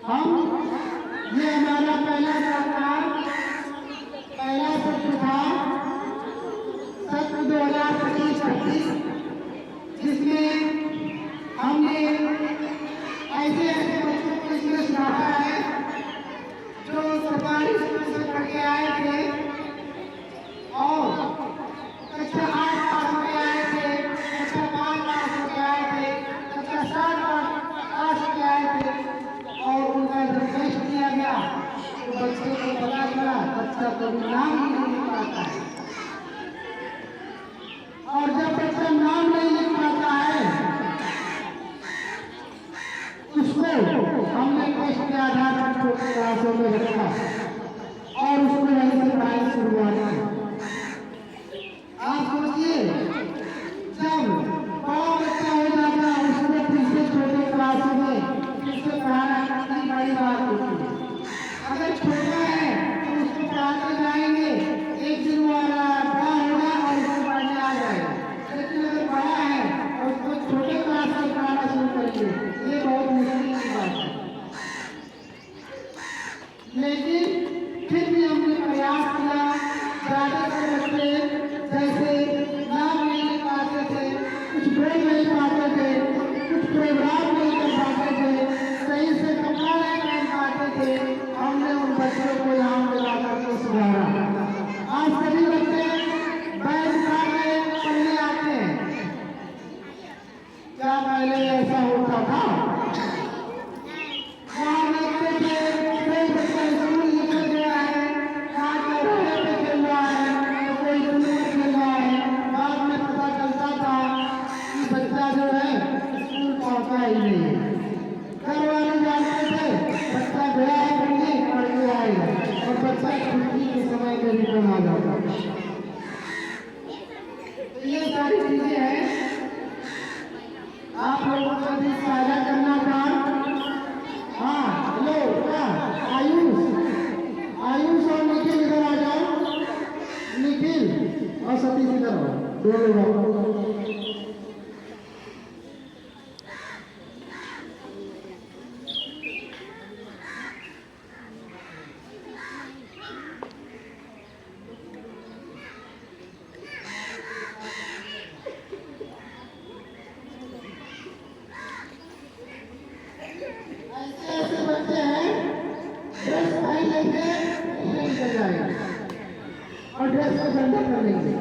हम ये हमारा पहला सत्र था, सत्र 2025-26, जिसमें हमने ऐसे बच्चों को इसमें सुनाया है जो सरकारी स्कूल से पढ़ के आए थे और कक्षा 8 पास होके आए थे, कक्षा 5 पास होके आए थे, कक्षा 7 पास होके आए थे और उनका जब टेस्ट किया गया तो बच्चे को पता चला बच्चा कभी नाम ही नहीं लिख पाता है। और जब बच्चा नाम नहीं लिख पाता है उसको हमने टेस्ट के आधार पर छोटे क्लासों में रखा और उसको वहीं से पढ़ाई शुरुआत की। आप सोचिए जब बड़ा बच्चा हो जाता है उसको फिर से छोटे क्लासों में फिर से पढ़ाना कितनी बड़ी बात होती है। अगर छोटा है तो उसको पढ़ाते जाएंगे, एक दिन वो बड़ा होगा और उसको पढ़ने आ जाएगा। लेकिन अगर बड़ा है और उसको छोटे क्लास में पढ़ाना शुरू करेंगे, ये बहुत मुश्किल की बात है। लेकिन फिर भी हमने प्रयास किया। ज़्यादातर बच्चे जैसे नाम नहीं लिख पाते थे, कुछ बोल नहीं पाते थे, कुछ प्रोग्राम नहीं कर पाते थे, सही से कपड़ा नहीं पहन पाते थे, हमने उन बच्चों को यहाँ मिला करके सुधारा। आज सभी बच्चे बैग उठा के पढ़ने आते हैं। क्या पहले ऐसा होता था? वहाँ देखते थे कोई बच्चा स्कूल निकल गया है, आज रोड पे खेल रहा है तो कोई स्कूल में खेल रहा है। बाद में पता चलता था कि बच्चा जो है स्कूल पहुँचा ही नहीं है। घर वाले जानते थे बच्चा गया है पढ़ने, पढ़ के आएगा और बच्चा छुट्टी के समय में रिटर्न आ जाता। तो ये सारी चीजें हैं, आप लोगों को भी साझा करना था। हाँ हेलो, क्या आयुष और निखिल इधर आ जाओ, निखिल और सतीश इधर आओ, दो लोग। ऐसे बच्चे हैं ड्रेस पहन लेंगे निकल जाएंगे और ड्रेस को गंदा कर लेंगे।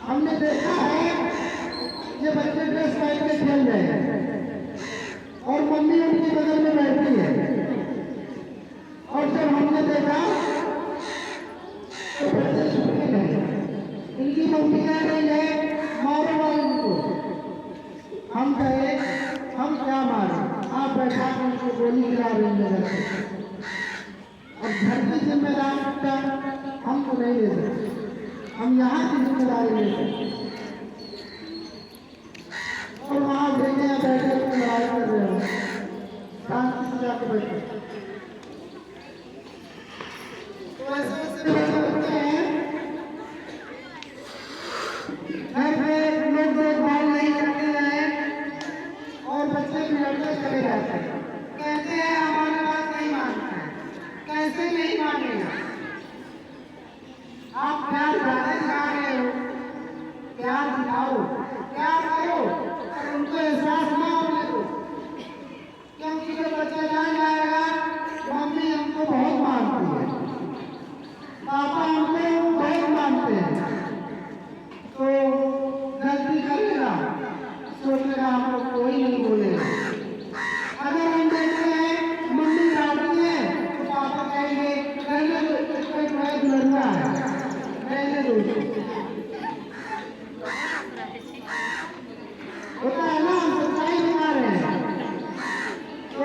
हमने देखा है ये बच्चे ड्रेस पहन के खेल रहे हैं और मम्मी उनके बगल में बैठी है और जब हमने देखा तो बच्चे छुपके गए। इनकी मम्मी कह रही है मारो इनको। हम कहे हम क्या मारे, आप बैठा कर उनको गोली गिरा रहे हैं। और घर की जिम्मेदारी हमको नहीं ले सकते, हम यहाँ की जिम्मेदारी ले सकते और वहाँ बैठे लड़ाई कर रहे हो, शांति से जाकर बैठे। तो ऐसे बच्चे हैं घर पे लोग देखभाल नहीं करते हैं और बच्चे बिगड़ते चले जाते हैं। कहते हैं हमारी बात नहीं मानता है, कैसे नहीं मानेगा? आप प्यार ज्यादा दिखा रहे हो, प्यार दिखाओ, प्यार करो और उनको एहसास ना होने दो। क्योंकि जब बच्चा जान जाएगा मम्मी हमको बहुत मानती है, पापा हमको बहुत मानते हैं, तो गलती करेगा सोचेगा हम लोग कोई नहीं बोलेगा। अगर हम देखते हैं मम्मी डांटती है तो पापा कहेंगे रहने दो, इसको एक लड़का है, रहने दो। होता है ना, हम सच्चाई बता रहे हैं। तो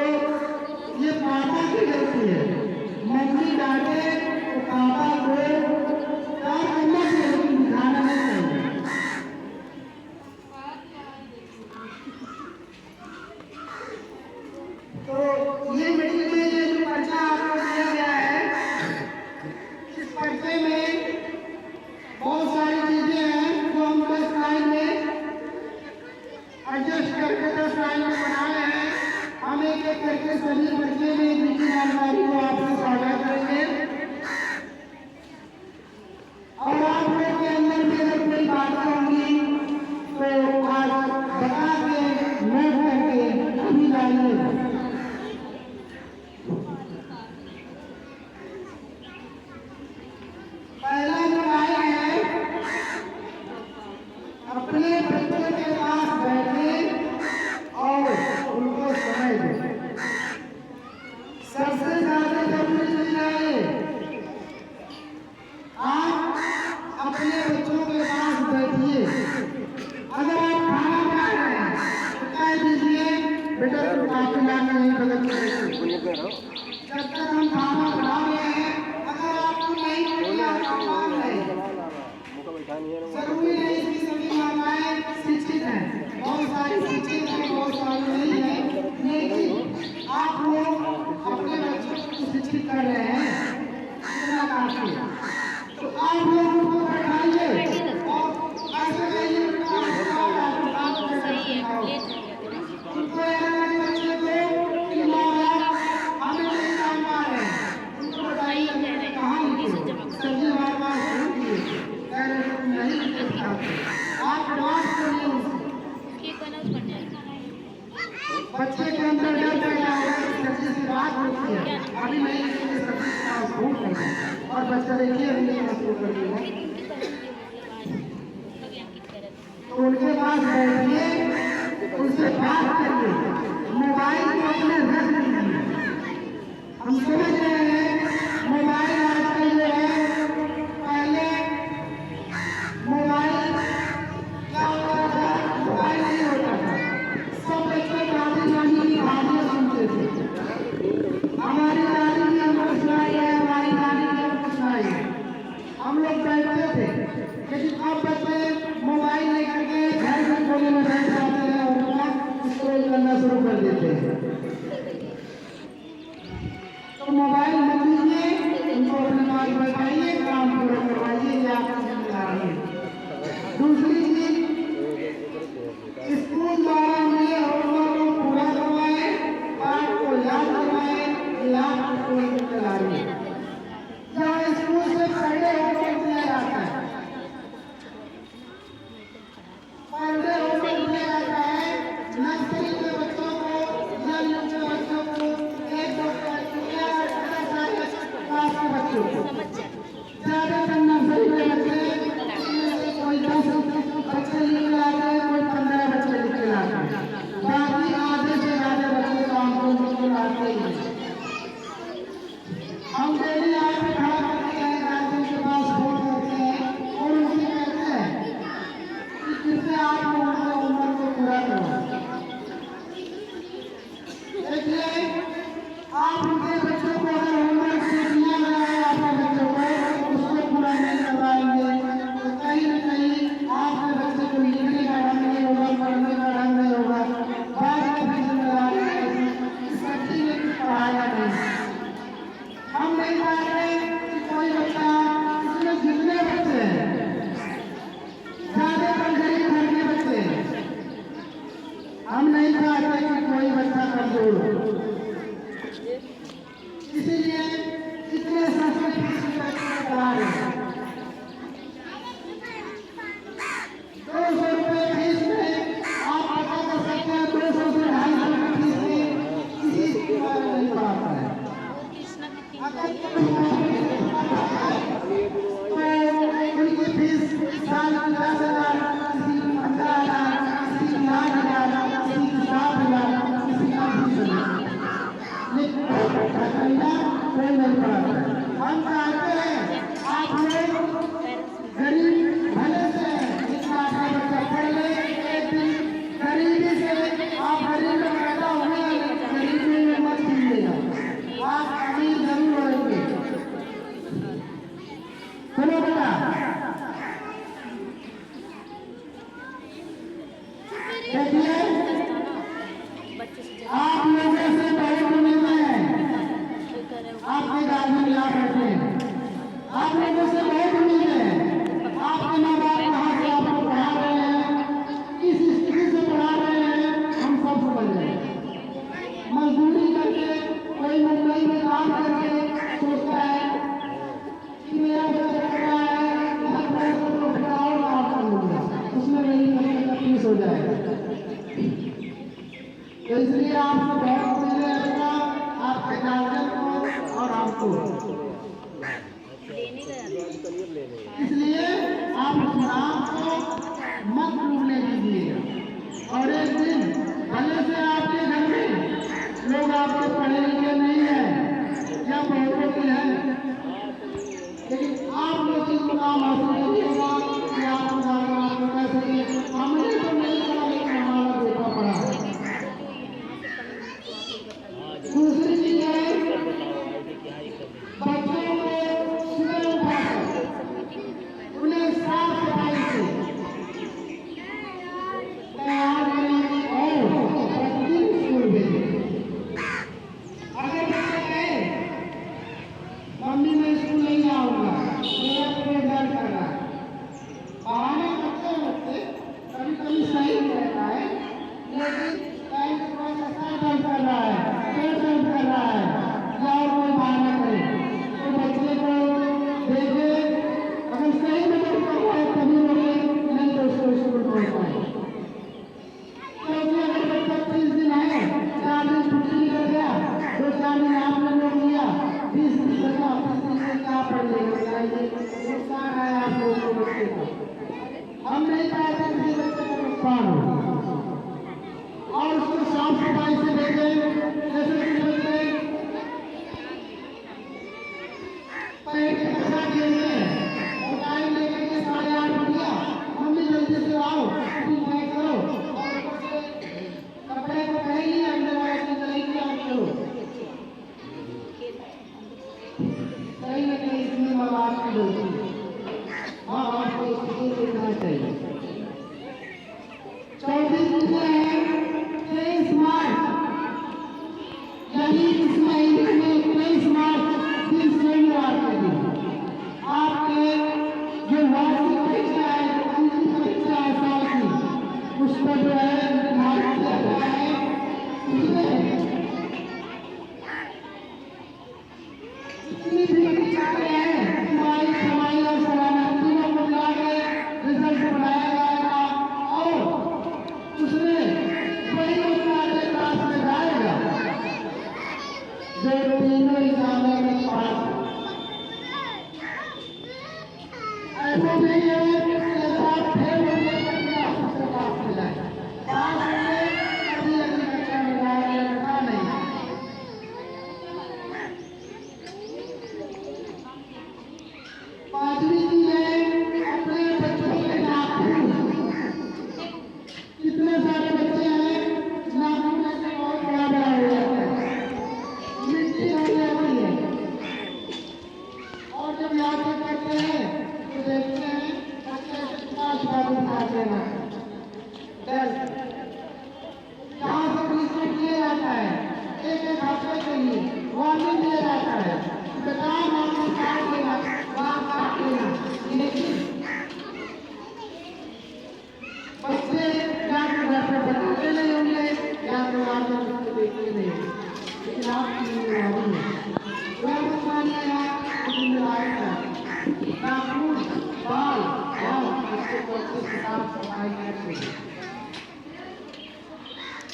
ये पापा की गलती है। मम्मी डांटे तो पापा को प्यार करना चाहिए लेकिन दिखाना नहीं चाहिए। तो ये मीटिंग में ये जो पर्चा आपको दिया गया है, इस पर्चे में बहुत सारी चीजें हैं जो हम 10 लाइन में एडजस्ट करके 10 लाइन में बनाए हैं हम एक एक करके सभी बच्चे में एक नीति जानकारी को आपसे साझा करेंगे और आप लोग के अंदर भी अगर कोई बातें होंगी तो आज बता के नोट करके अभी लाइए। पहला न्याय है अपने बच्चों के पास बैठे और उनको समय दे। सबसे ज्यादा जरूरी है आप अपने बच्चों के पास बैठिए। अगर आप खाना खा रहे हैं तो कह दीजिए बेटा तुम काफी लाना नहीं बदल। जब तक हम खाना खा रहे हैं अगर आपको नहीं मिला जरूरी नहीं कि सभी माताएं शिक्षित हैं, बहुत सारी शिक्षित हैं, बहुत सारी नहीं है, लेकिन आप लोग अपने बच्चों को शिक्षित कर रहे हैं इतना काफी है। तो आप लोग उनको बैठाइए और ऐसे कहिए उनको बच्चे को कि माँ हमें नहीं जान पा रहे हैं, उनको बताइए कहानी सब्जी हमारे पास नहीं आप बात करिए बच्चे के अंदर डर पैदा होगा सब्जी से बात होती है अभी नहीं सब्जी का भूल करना और बच्चा देखिए अभी शुरू कर दिया तो उनके पास बैठिए उनसे बात करिए। मोबाइल को अपने रख लीजिए। हम समझ रहे हैं मोबाइल आजकल जो है पहले मोबाइल क्या होता था, मोबाइल नहीं होता था, सब बच्चे दादी नानी की कहानियां सुनते थे। हमारी दादी ने हमको सुनाई है, हमारी नानी ने हमको सुनाई है, हम लोग बैठते थे। लेकिन अब बच्चे मोबाइल लेकर के घर में कोने में बैठ जाते हैं और अपना स्क्रॉल करना शुरू कर देते हैं। तो मोबाइल मत लीजिए, उनको अपने पास बैठाइए, काम पूरा करवाइए, ये आपकी जिम्मेदारी है। दूसरी चीज स्कूल द्वारा मिले होमवर्क को पूरा करवाए, पाठ को याद करवाए, ये आपकी जिम्मेदारी है। जहाँ स्कूल से पहले होमवर्क दिया जाता है, पहले होमवर्क दिया जाता है नर्सरी के बच्चों को या यूके बच्चों को, एक दो क्लास के बच्चों को, ज्यादातर नर्सरी के बच्चे कोई 10 बच्चे लिख के आते हैं, कोई 15 बच्चे लिख के आते हैं, बाकी आधे से ज्यादा बच्चे काम को लिख के आते हैं। हम डेली यहाँ पे खड़ा करते हैं, गार्जियन के पास फोन करते हैं और उनसे कहते हैं कि कृपया आप लोग उनके होमवर्क को पूरा करो। देखिए आप उनके बच्चों को अगर होमवर्क से दिया गया है आपके बच्चों को उसको पूरा नहीं करवाएंगे तो कहीं न कहीं आपके बच्चे को लिखने का ढंग नहीं होगा, पढ़ने का ढंग नहीं होगा, बात की जिम्मेदारी सच्ची में कुछ पढ़ाया नहीं। हम नहीं चाहते कि कोई बच्चा इसमें जितने बच्चे हैं ज्यादातर गरीब घर के बच्चे हैं, हम नहीं चाहते कि कोई बच्चा कमजोर हो, इसीलिए इतने संस्कृत करा रहे हैं। 200 रुपये फीस में आप पता कर सकते हैं 200 से 250 फीस में किसी स्कूल वाले नहीं पढ़ाता है। उनकी फीस साल की 10,000, किसी की 15,000, किसी की 8,000, किसी की 7,000, किसी की 20,000, लेकिन कोई नहीं पढ़ाता है। हम चाहते हैं आप लोग गरीब भले से जितना आपका बच्चा पढ़ ले, एक दिन गरीबी से आप गरीब में पैदा हुए गरीबी में मत कीजिएगा, आप अमीर जरूर होंगे। सुनो बेटा, देखिए आप लोगों से बहुत उम्मीद है, आपके गार्जियन यहाँ बैठे हैं, आप लोगों से बहुत उम्मीद है। आपके माँ बाप कहाँ से आपको पढ़ा रहे हैं, किस स्थिति से पढ़ा रहे हैं, हम सब समझ रहे हैं। तो इसलिए आपको बहुत मिले रहेगा, आपके गार्जियन को और आपको। इसलिए आप उस नाम को मत डूबने दीजिएगा। और एक दिन भले से आपके घर में लोग आपके पढ़े लिखे नहीं है या बहुतों के हैं, लेकिन आप लोग इस मुकाम हासिल करिएगा कि आपको आपको कह सके हमने तो नहीं पढ़ा लेकिन हमारा बेटा पढ़ा है। दूसरी चीज है बच्चों को सुबह उठाकर उन्हें साफ सफाई से तैयार करें और प्रतिदिन स्कूल भेजें। अगर बच्चे कहे मम्मी मैं स्कूल नहीं जाऊंगा, मेरा पेट दर्द कर रहा है, बहाने करते होते कभी कभी सही रहता है, लेकिन टाइम थोड़ा सा सर दर्द कर रहा है, पेट दर्द कर रहा है, या और कोई बहाना करे तो बच्चे को देखे, अगर सही में दर्द कर रहा है तभी रोके, नहीं तो उसको स्कूल पहुंचाए। क्योंकि अगर बच्चा 30 दिन है, 4 दिन छुट्टी निकल गया, 2-4 दिन आपने रोक लिया, 20 दिन बचा, 20 दिन में क्या पढ़ लेगा, नुकसान है आप लोगों को बच्चे का। हम नहीं चाहते किसी बच्चे का नुकसान हो, और उसको साफ सफाई से देखें। जैसे कि बच्चे पेट के कचरा खेलते हैं और टाइम लेकर के 8:30 बजा, मम्मी जल्दी से आओ टिफिन पैक करो और कपड़े को पहन लिया, अंदर वाला चीज नहीं किया करो। कहीं न कहीं इसमें माँ बाप की गलती है, माँ बाप को स्कूल देखना चाहिए। 24 चीजें हैं 23 मार्च, यही इस महीने में 23 मार्च दिन सोमवार के दिन आपके जो वार्षिक परीक्षा है, जो अंतिम परीक्षा है साल की, उस पर जो है निर्धारित किया गया है। उसमें जितनी भी परीक्षाएं हैं, तिमाही, छमाही और सालाना, तीनों को मिला के रिजल्ट बनाया जाएगा और उसमें वही बच्चा अगले क्लास में जाएगा जो तीनों एग्जामों में पास है। ऐसा नहीं है कि आप फेल हो गए तो क्लास से पास हो जाए, पास हो गए अभी अगली कक्षा में जाएगा, ऐसा नहीं। पांचवी चीज है अपने बच्चों के नाखून। कितने सारे बच्चे हैं नाखून से बहुत बड़ा बड़ा हो जाता है, मिट्टी हो जाती है, और जब याद करते हैं तो देखते हैं बच्चे ऐसे 5 बार उठाते हैं जहाँ से ट्रीटमेंट किया जाता है, एक हफ्ते के लिए वार्निंग दिया जाता है, बेटा नाखून काट देना, वहाँ काट देना, लेकिन बच्चे या तो घर पे बताते नहीं होंगे या तो वहाँ पर उसको देखते नहीं होंगे, लेकिन आपकी जिम्मेदारी है, वह बतानी है जिम्मेदारी है, नाखून बाल और बच्चे को अच्छे से साफ सफाई करते हैं।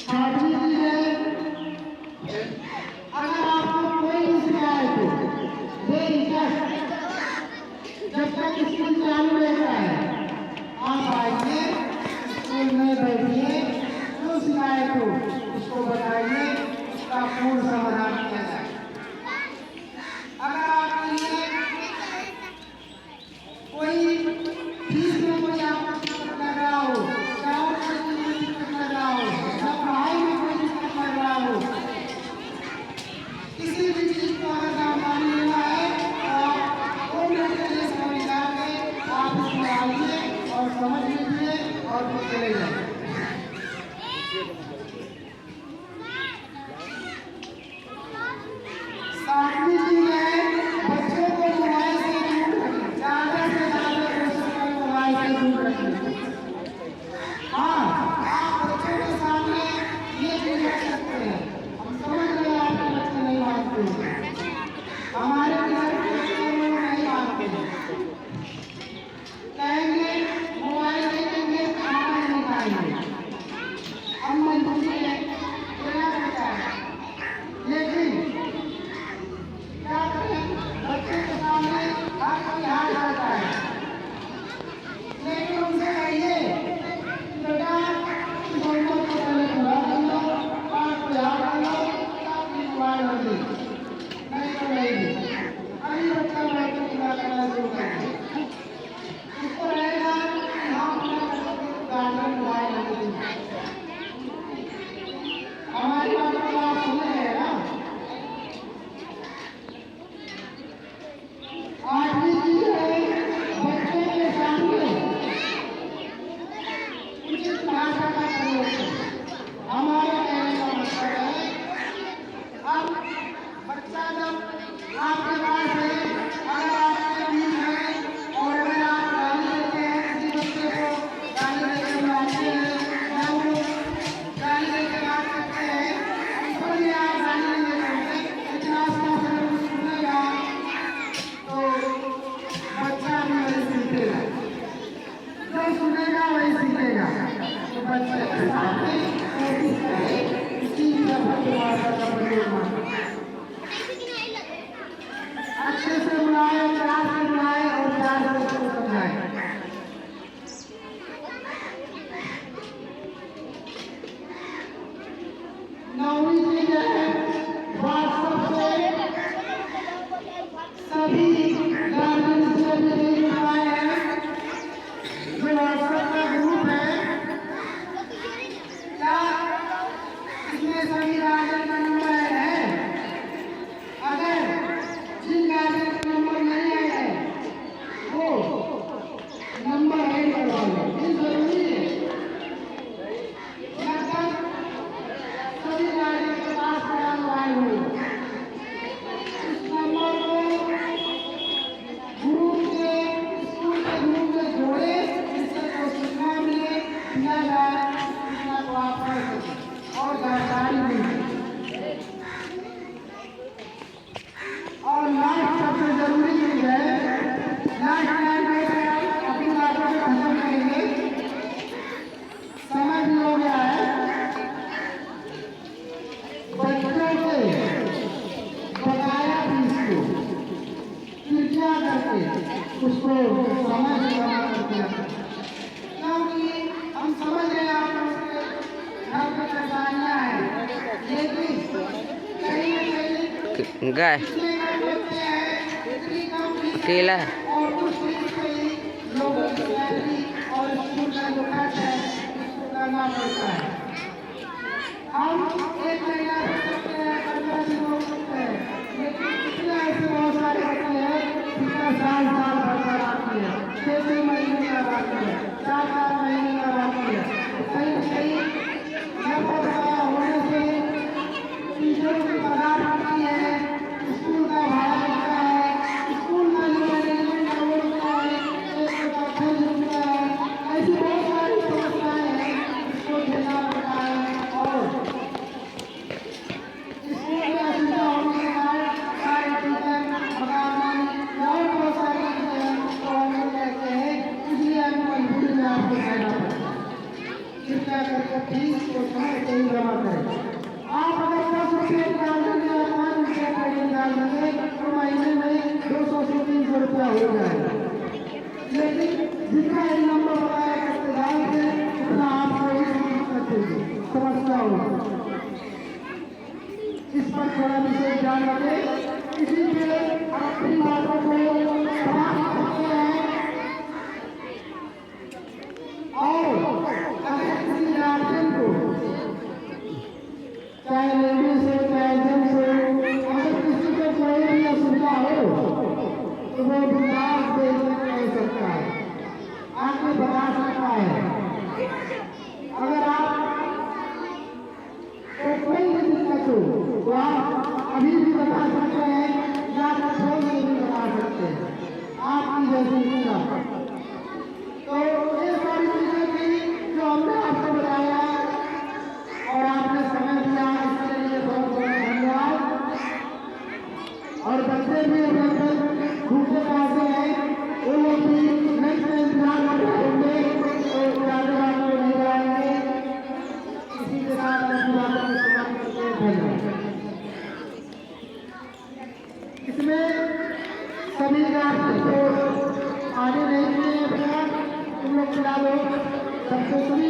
छठवीं चीज है अगर आपको कोई भी शिकायत हो, बेहिचक जब तक स्कूल चालू रहता है आप आइए, स्कूल में बैठिए, जो शिकायत हो उसको बताइए, उसका पूर्ण समाधान किया जाए। अगर आपके लिए कोई फीस में कोई आपको दिक्कत कर रहा हो, या और कोई चीज में दिक्कत कर रहा हो, या पढ़ाई में कोई दिक्कत कर रहा हो, किसी भी चीज को अगर सावधानी लेना है तो आप 2 मिनट के लिए समय निकाल के आप इसमें आइए और समझ लीजिए और फिर चले जाइए। सातवीं चीज है बच्चों को मोबाइल से दूर रखें, ज्यादा से ज्यादा कोशिश करें मोबाइल से दूर रखें। हाँ, आप बच्चों के सामने ये चीज रख सकते हैं, हम समझ रहे हैं आपके बच्चे नहीं मानते हैं, हमारे घर के बच्चे नहीं मानते हैं, कहेंगे मोबाइल देखेंगे खाना नहीं खाएंगे, सबसे भाषा का प्रयोग अच्छे से बुलाए, प्यार से बुलाए और प्यार से उसको समझाए। नौवीं चीज है व्हाट्सएप से सभी गार्जियन से भी लिखवाए हैं। जो व्हाट्सएप का ग्रुप है, क्या इसमें सभी गार्जियन का नंबर है? अगर जिन गार्जियन का नंबर नहीं है वो नंबर ऐड करवा लो। ये जरूरी है। लगभग सभी गार्जियन के पास पड़ा मोबाइल हो। इस नंबर को ग्रुप के स्कूल के ग्रुप में जोड़े, जिससे कोई सूचना मिले, दिया जाए, सूचना को आप पढ़ सकें और जानकारी मिले। और लास्ट सबसे जरूरी चीज है, लास्ट टाइम में अपनी बातों को खत्म करेंगे, समय भी हो गया है। बच्चों के बकाया फीस को कृपया करके उसको समय से जमा कर दिया करें। क्योंकि हम समझ रहे हैं आप लोगों के घर में परेशानियां हैं, लेकिन कहीं न कहीं गाय इतने कम बच्चे हैं, इतनी कम फीस है, केला और उस फीस पे ही लोगों की सैलरी और स्कूल का जो खर्च है उसको करना पड़ता है। हम एक महीना दे सकते हैं, 15 दिन हो सकते हैं, लेकिन कितने ऐसे बहुत सारे बच्चे हैं जिनका साल साल भर आती है, 6 महीने का बाकी है, 4 महीने का बाकी है। कहीं न कहीं लापरवाही होने से टीचरों की पगार बढ़ती है, स्कूल का भाड़ा लगता है, स्कूल में जो मैनेजमेंट है वो लगता है, एक का खर्च लगता है। ऐसी बहुत सारी समस्याएं हैं जिसको झेलना पड़ता है। और स्कूल में असुविधा होने के कारण सारे टीचर मकान और बहुत सारी चीजें हैं तो हम लोग कहते हैं, इसलिए हमें मजबूरी में आपको कहना पड़ता है। कृपया करके फीस को समय से ही जमा करें। आप अगर 10 रुपये निकाल देंगे या 5 रुपये पेड़ निकाल देंगे तो महीने में 200 से 300 रुपया हो जाएगा। लेकिन जितना ही नंबर बताया करते जाएंगे उतना आपको ही समस्या होगी। इस पर थोड़ा विशेष ध्यान रखें। इसीलिए अपनी बातों को समाप्त करते हैं। और अगर किसी गार्जियन को, चाहे लेडीज हो चाहे जेंट्स हो, अगर किसी को कोई भी असुविधा हो तो वो विकास दे सकता है, आगे बढ़ा सकता है। अगर आप को कोई भी दिक्कत हो तो आप अभी भी बता सकते हैं या फोन से भी बता सकते हैं, आपकी जैसी इच्छा। तो ये सारी चीजें थी जो हमने आपको बताया और आपने समय दिया, इसके लिए बहुत बहुत धन्यवाद। और बच्चे भी अगर भूखे प्यासे हैं वो लोग भी नेक्स्ट में इंतजार कर रहे होंगे तो ज्यादा बात को नहीं कराएंगे। इसी के साथ अपनी बातों को समाप्त करते हैं। धन्यवाद। इसमें सभी गार्जियन को आने नहीं दिए, तुम लोग खिला दो सबको, सभी